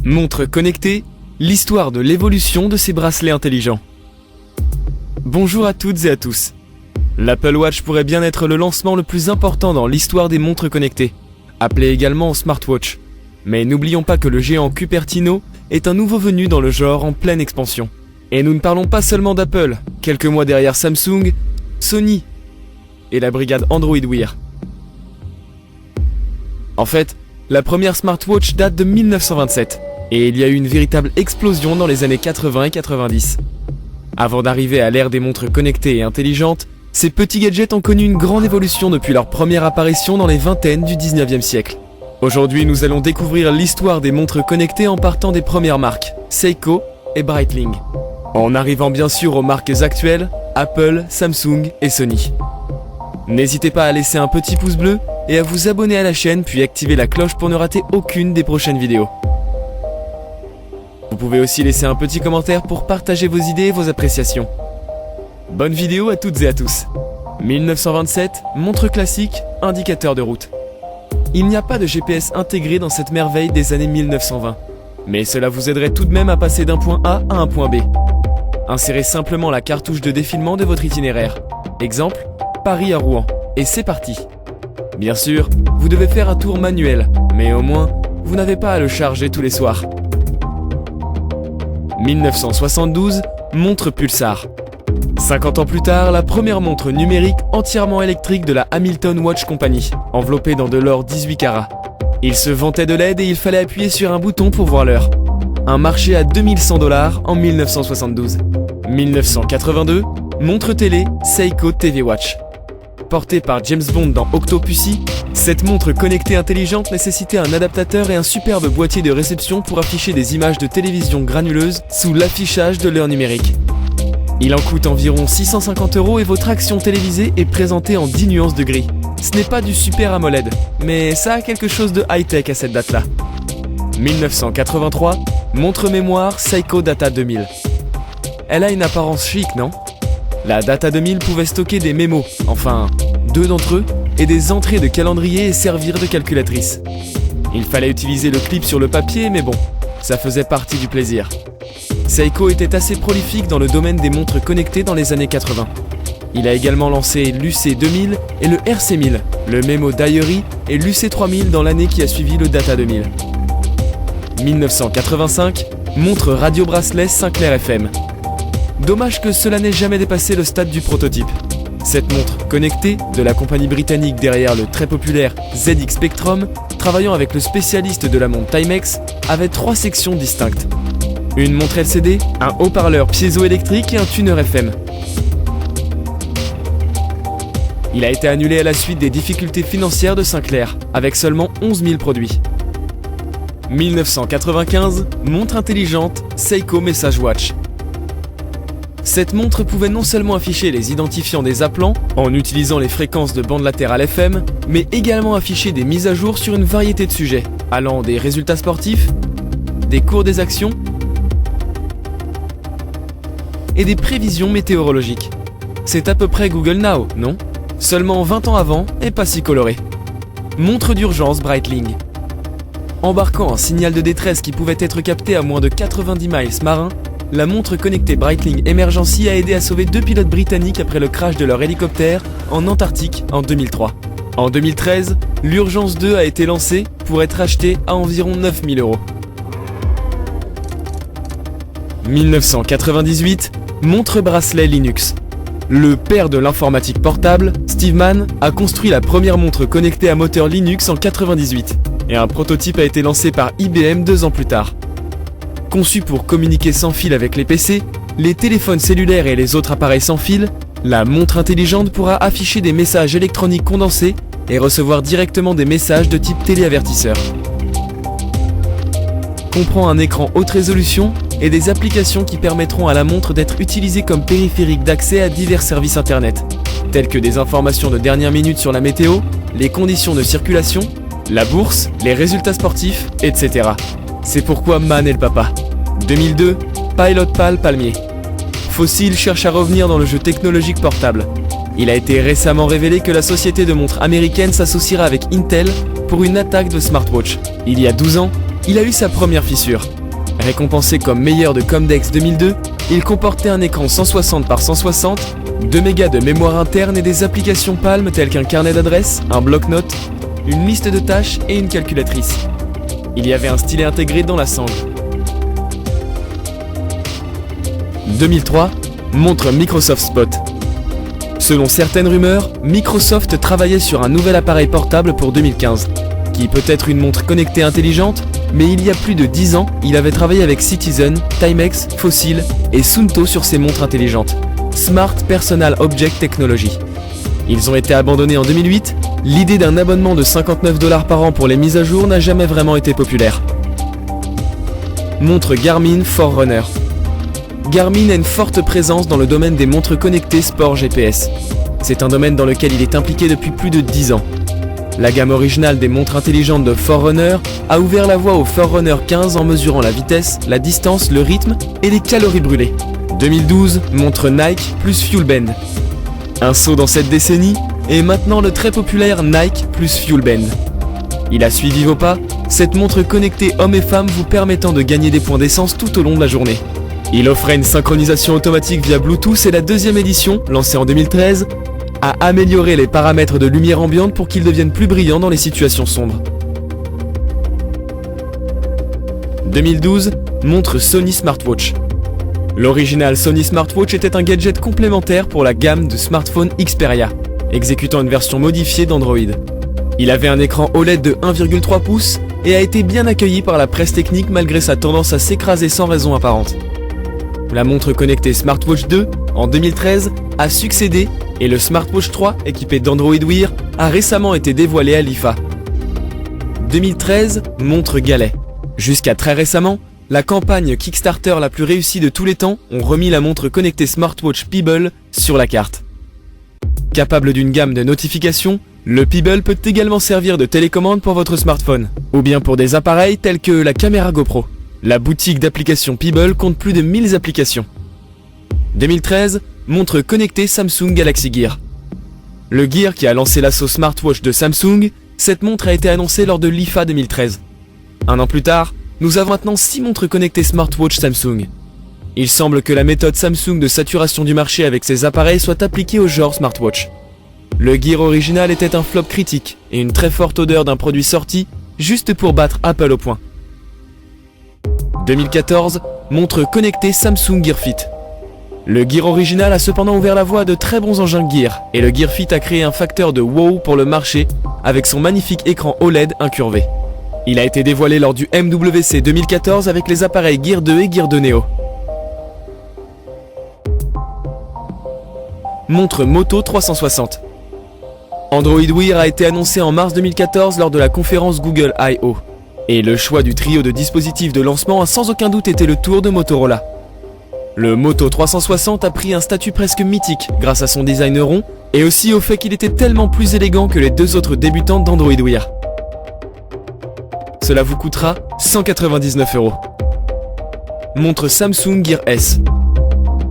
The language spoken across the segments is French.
Montre connectée, l'histoire de l'évolution de ces bracelets intelligents. Bonjour à toutes et à tous. L'Apple Watch pourrait bien être le lancement le plus important dans l'histoire des montres connectées, appelé également smartwatch. Mais n'oublions pas que le géant Cupertino est un nouveau venu dans le genre en pleine expansion. Et nous ne parlons pas seulement d'Apple, quelques mois derrière Samsung, Sony et la brigade Android Wear. En fait, la première smartwatch date de 1927, et il y a eu une véritable explosion dans les années 80 et 90. Avant d'arriver à l'ère des montres connectées et intelligentes, ces petits gadgets ont connu une grande évolution depuis leur première apparition dans les vingtaines du 19e siècle. Aujourd'hui, nous allons découvrir l'histoire des montres connectées en partant des premières marques, Seiko et Breitling, en arrivant bien sûr aux marques actuelles, Apple, Samsung et Sony. N'hésitez pas à laisser un petit pouce bleu et à vous abonner à la chaîne puis activer la cloche pour ne rater aucune des prochaines vidéos. Vous pouvez aussi laisser un petit commentaire pour partager vos idées et vos appréciations. Bonne vidéo à toutes et à tous. 1927, montre classique, indicateur de route. Il n'y a pas de GPS intégré dans cette merveille des années 1920, mais cela vous aiderait tout de même à passer d'un point A à un point B. Insérez simplement la cartouche de défilement de votre itinéraire. Exemple, Paris à Rouen. Et c'est parti. Bien sûr, vous devez faire un tour manuel, mais au moins, vous n'avez pas à le charger tous les soirs. 1972, montre Pulsar. 50 ans plus tard, la première montre numérique entièrement électrique de la Hamilton Watch Company, enveloppée dans de l'or 18 carats. Il se vantait de l'aide et il fallait appuyer sur un bouton pour voir l'heure. Un marché à 2100 $ en 1972. 1982, montre télé Seiko TV Watch. Portée par James Bond dans Octopussy, cette montre connectée intelligente nécessitait un adaptateur et un superbe boîtier de réception pour afficher des images de télévision granuleuses sous l'affichage de l'heure numérique. Il en coûte environ 650 € et votre action télévisée est présentée en 10 nuances de gris. Ce n'est pas du Super AMOLED, mais ça a quelque chose de high-tech à cette date-là. 1983, montre mémoire Seiko Data 2000. Elle a une apparence chic, non ? La Data 2000 pouvait stocker des mémos, enfin 2 d'entre eux, et des entrées de calendrier et servir de calculatrice. Il fallait utiliser le clip sur le papier, mais bon, ça faisait partie du plaisir. Seiko était assez prolifique dans le domaine des montres connectées dans les années 80. Il a également lancé l'UC 2000 et le RC 1000, le Memo Diary et l'UC 3000 dans l'année qui a suivi le Data 2000. 1985, montre radio-bracelet Sinclair FM. Dommage que cela n'ait jamais dépassé le stade du prototype. Cette montre connectée, de la compagnie britannique derrière le très populaire ZX Spectrum, travaillant avec le spécialiste de la montre Timex, avait 3 sections distinctes. Une montre LCD, un haut-parleur piézoélectrique et un tuner FM. Il a été annulé à la suite des difficultés financières de Sinclair, avec seulement 11 000 produits. 1995, montre intelligente Seiko Message Watch. Cette montre pouvait non seulement afficher les identifiants des appelants en utilisant les fréquences de bande latérale FM, mais également afficher des mises à jour sur une variété de sujets, allant des résultats sportifs, des cours des actions et des prévisions météorologiques. C'est à peu près Google Now, non ? Seulement 20 ans avant et pas si coloré. Montre d'urgence Breitling. Embarquant un signal de détresse qui pouvait être capté à moins de 90 miles marins, la montre connectée Breitling Emergency a aidé à sauver 2 pilotes britanniques après le crash de leur hélicoptère en Antarctique en 2003. En 2013, l'Urgence 2 a été lancée pour être achetée à environ 9 000 €. 1998, montre bracelet Linux. Le père de l'informatique portable, Steve Mann, a construit la première montre connectée à moteur Linux en 1998, et un prototype a été lancé par IBM 2 ans plus tard. Conçue pour communiquer sans fil avec les PC, les téléphones cellulaires et les autres appareils sans fil, la montre intelligente pourra afficher des messages électroniques condensés et recevoir directement des messages de type téléavertisseur. Comprend un écran haute résolution et des applications qui permettront à la montre d'être utilisée comme périphérique d'accès à divers services internet, tels que des informations de dernière minute sur la météo, les conditions de circulation, la bourse, les résultats sportifs, etc. C'est pourquoi Mann est le papa. 2002, Pilot Pal Palmier. Fossil cherche à revenir dans le jeu technologique portable. Il a été récemment révélé que la société de montres américaine s'associera avec Intel pour une attaque de smartwatch. Il y a 12 ans, il a eu sa première fissure. Récompensé comme meilleur de Comdex 2002, il comportait un écran 160 par 160, 2 mégas de mémoire interne et des applications Palm telles qu'un carnet d'adresses, un bloc-notes, une liste de tâches et une calculatrice. Il y avait un stylet intégré dans la sangle. 2003, montre Microsoft Spot. Selon certaines rumeurs, Microsoft travaillait sur un nouvel appareil portable pour 2015, qui peut être une montre connectée intelligente, mais il y a plus de 10 ans, il avait travaillé avec Citizen, Timex, Fossil et Suunto sur ces montres intelligentes, Smart Personal Object Technology. Ils ont été abandonnés en 2008, l'idée d'un abonnement de 59 $ par an pour les mises à jour n'a jamais vraiment été populaire. Montre Garmin Forerunner. Garmin a une forte présence dans le domaine des montres connectées sport GPS. C'est un domaine dans lequel il est impliqué depuis plus de 10 ans. La gamme originale des montres intelligentes de Forerunner a ouvert la voie au Forerunner 15 en mesurant la vitesse, la distance, le rythme et les calories brûlées. 2012, montre Nike plus FuelBand. Un saut dans cette décennie et maintenant le très populaire Nike plus FuelBand. Il a suivi vos pas, cette montre connectée hommes et femmes vous permettant de gagner des points d'essence tout au long de la journée. Il offrait une synchronisation automatique via Bluetooth et la deuxième édition, lancée en 2013, a amélioré les paramètres de lumière ambiante pour qu'ils deviennent plus brillants dans les situations sombres. 2012, montre Sony Smartwatch. L'original Sony Smartwatch était un gadget complémentaire pour la gamme de smartphones Xperia, exécutant une version modifiée d'Android. Il avait un écran OLED de 1,3 pouces et a été bien accueilli par la presse technique malgré sa tendance à s'écraser sans raison apparente. La montre connectée Smartwatch 2, en 2013, a succédé et le Smartwatch 3, équipé d'Android Wear, a récemment été dévoilé à l'IFA. 2013, montre Galet. Jusqu'à très récemment, la campagne Kickstarter la plus réussie de tous les temps ont remis la montre connectée Smartwatch Pebble sur la carte. Capable d'une gamme de notifications, le Pebble peut également servir de télécommande pour votre smartphone, ou bien pour des appareils tels que la caméra GoPro. La boutique d'applications Pebble compte plus de 1000 applications. 2013, montre connectée Samsung Galaxy Gear. Le Gear qui a lancé l'assaut smartwatch de Samsung, cette montre a été annoncée lors de l'IFA 2013. Un an plus tard, nous avons maintenant 6 montres connectées smartwatch Samsung. Il semble que la méthode Samsung de saturation du marché avec ses appareils soit appliquée au genre smartwatch. Le Gear original était un flop critique et une très forte odeur d'un produit sorti juste pour battre Apple au point. 2014, montre connectée Samsung Gear Fit. Le Gear original a cependant ouvert la voie à de très bons engins Gear, et le Gear Fit a créé un facteur de wow pour le marché avec son magnifique écran OLED incurvé. Il a été dévoilé lors du MWC 2014 avec les appareils Gear 2 et Gear 2 Neo. Montre Moto 360. Android Wear a été annoncé en mars 2014 lors de la conférence Google I/O. Et le choix du trio de dispositifs de lancement a sans aucun doute été le tour de Motorola. Le Moto 360 a pris un statut presque mythique grâce à son design rond et aussi au fait qu'il était tellement plus élégant que les deux autres débutantes d'Android Wear. Cela vous coûtera 199 €. Montre Samsung Gear S.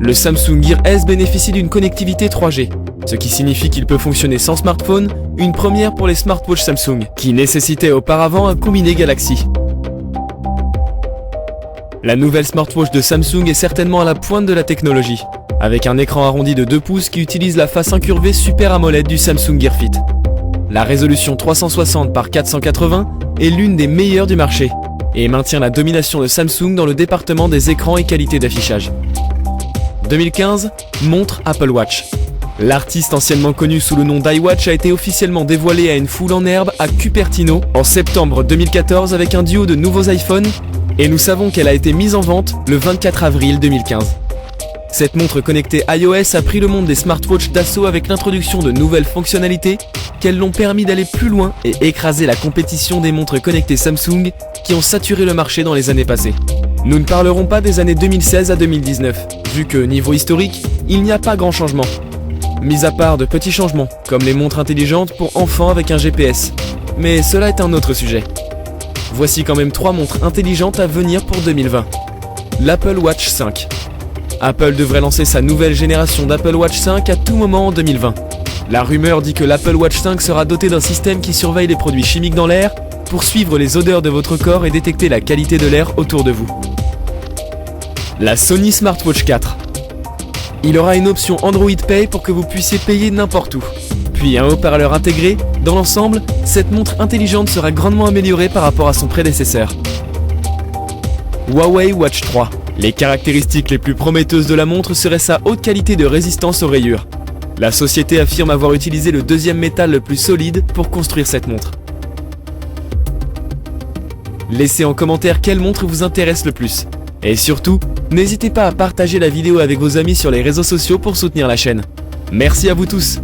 Le Samsung Gear S bénéficie d'une connectivité 3G, ce qui signifie qu'il peut fonctionner sans smartphone, une première pour les smartwatches Samsung, qui nécessitaient auparavant un combiné Galaxy. La nouvelle smartwatch de Samsung est certainement à la pointe de la technologie, avec un écran arrondi de 2 pouces qui utilise la face incurvée Super AMOLED du Samsung Gear Fit. La résolution 360 par 480 est l'une des meilleures du marché, et maintient la domination de Samsung dans le département des écrans et qualité d'affichage. 2015, montre Apple Watch. L'artiste anciennement connu sous le nom d'iWatch a été officiellement dévoilé à une foule en herbe à Cupertino en septembre 2014 avec un duo de nouveaux iPhones, et nous savons qu'elle a été mise en vente le 24 avril 2015. Cette montre connectée iOS a pris le monde des smartwatches d'assaut avec l'introduction de nouvelles fonctionnalités qu'elles l'ont permis d'aller plus loin et écraser la compétition des montres connectées Samsung qui ont saturé le marché dans les années passées. Nous ne parlerons pas des années 2016 à 2019, vu que, niveau historique, il n'y a pas grand changement. Mis à part de petits changements, comme les montres intelligentes pour enfants avec un GPS. Mais cela est un autre sujet. Voici quand même 3 montres intelligentes à venir pour 2020. L'Apple Watch 5. Apple devrait lancer sa nouvelle génération d'Apple Watch 5 à tout moment en 2020. La rumeur dit que l'Apple Watch 5 sera doté d'un système qui surveille les produits chimiques dans l'air pour suivre les odeurs de votre corps et détecter la qualité de l'air autour de vous. La Sony Smartwatch 4. Il aura une option Android Pay pour que vous puissiez payer n'importe où. Puis un haut-parleur intégré. Dans l'ensemble, cette montre intelligente sera grandement améliorée par rapport à son prédécesseur. Huawei Watch 3. Les caractéristiques les plus prometteuses de la montre seraient sa haute qualité de résistance aux rayures. La société affirme avoir utilisé le deuxième métal le plus solide pour construire cette montre. Laissez en commentaire quelle montre vous intéresse le plus. Et surtout, n'hésitez pas à partager la vidéo avec vos amis sur les réseaux sociaux pour soutenir la chaîne. Merci à vous tous!